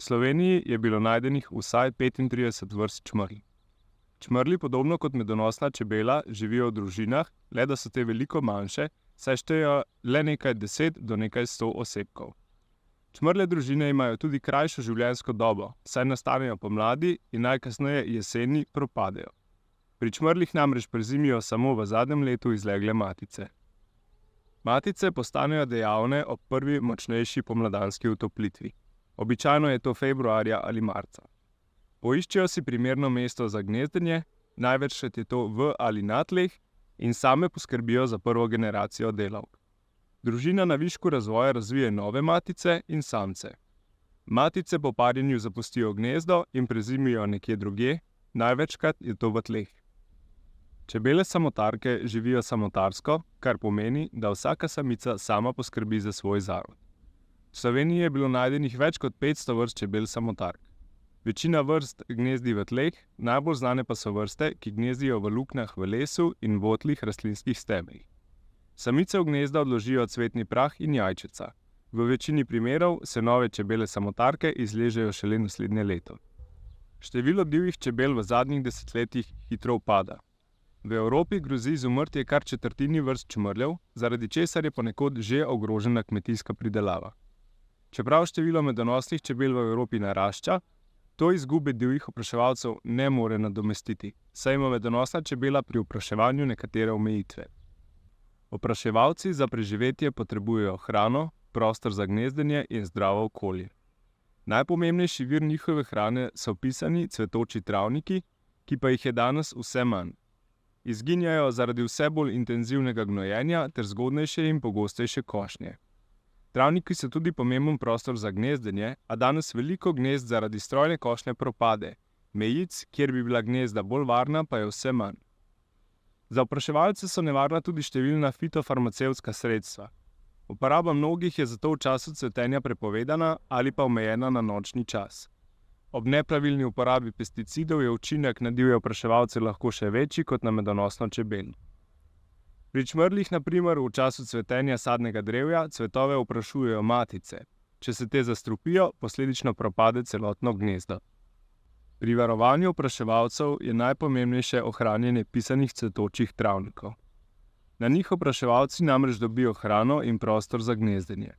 V Sloveniji je bilo najdenih vsaj 35 vrst čmrlj. Čmrlji, podobno kot medonosna čebela, živijo v družinah, le da so te veliko manjše, saj štejejo le nekaj 10 do nekaj 100 osebkov. Čmrlje družine imajo tudi krajšo življenjsko dobo, saj nastanejo pomladi in najkasneje jeseni propadejo. Pri čmrljih namreč prezimijo samo v zadnjem letu izlegle matice. Matice postanejo dejavne ob prvi močnejši pomladanski utoplitvi. Običajno je to februarja ali marca. Poiščejo si primerno mesto za gnezdenje, največkrat je to v ali na tleh, in same poskrbijo za prvo generacijo delavk. Družina na višku razvoja razvije nove matice in samce. Matice po parjenju zapustijo gnezdo in prezimijo nekje drugje, največkrat je to v tleh. Čebele samotarke živijo samotarsko, kar pomeni, da vsaka samica sama poskrbi za svoj zarod. V Sloveniji je bilo najdenih več kot 500 vrst čebel samotark. Večina vrst gnezdi v tleh, najbolj znane pa so vrste, ki gnezdijo v luknjah v lesu in votlih rastlinskih stebrih. Samice v gnezda odložijo cvetni prah in jajčeca. V večini primerov se nove čebele samotarke izležejo šele naslednje leto. Število divjih čebel v zadnjih desetletjih hitro upada. V Evropi grozi izumrtje kar četrtini vrst čmrljev, zaradi česar je ponekod že ogrožena kmetijska pridelava. Čeprav število medonosnih čebel v Evropi narašča, to izgube divjih opraševalcev ne more nadomestiti, saj ima medonosna čebela pri opraševanju nekatere omejitve. Opraševalci za preživetje potrebujejo hrano, prostor za gnezdenje in zdravo okolje. Najpomembnejši vir njihove hrane so pisani cvetoči travniki, ki pa jih je danes vse manj. Izginjajo zaradi vse bolj intenzivnega gnojenja ter zgodnejše in pogostejše košnje. Travniki so tudi pomemben prostor za gnezdenje, a danes veliko gnezd zaradi strojne košnje propade. Mejic, kjer bi bila gnezda bolj varna, pa je vse manj. Za opraševalce so nevarna tudi številna fitofarmacevtska sredstva. Uporaba mnogih je zato v času cvetenja prepovedana ali pa omejena na nočni čas. Ob nepravilni uporabi pesticidov je učinek na divje opraševalce lahko še večji kot na medonosno čebelo. Pri čmrljih, na primer, v času cvetenja sadnega drevja cvetove oprašujejo matice. Če se te zastrupijo, posledično propade celotno gnezdo. Pri varovanju opraševalcev je najpomembnejše ohranjanje pisanih cvetočih travnikov. Na njih opraševalci namreč dobijo hrano in prostor za gnezdenje.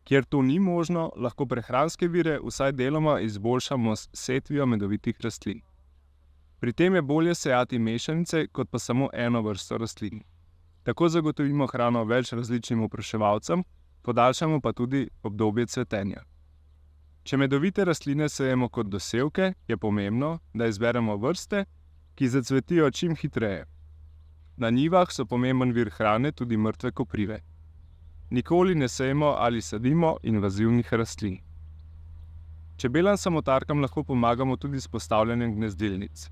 Kjer to ni možno, lahko prehranske vire vsaj deloma izboljšamo s setvijo medovitih rastlin. Pri tem je bolje sejati mešanice, kot pa samo eno vrsto rastlin. Tako zagotovimo hrano več različnim opraševalcem, podaljšamo pa tudi obdobje cvetenja. Če medovite rastline sejemo kot dosevke, je pomembno, da izberemo vrste, ki zacvetijo čim hitreje. Na njivah so pomemben vir hrane tudi mrtve koprive. Nikoli ne sejemo ali sadimo invazivnih rastlin. Čebelam samotarkam lahko pomagamo tudi s postavljanjem gnezdilnic.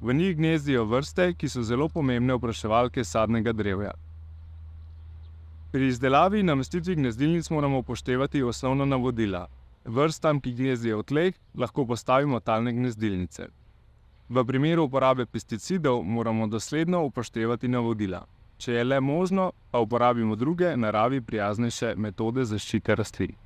V njih gnezdijo vrste, ki so zelo pomembne opraševalke sadnega drevja. Pri izdelavi in namestitvi gnezdilnic moramo upoštevati osnovna navodila. Vrstam, ki gnezdijo v tleh, lahko postavimo talne gnezdilnice. V primeru uporabe pesticidov moramo dosledno upoštevati navodila. Če je le možno, pa uporabimo druge naravi prijaznejše metode zaščite rastlin.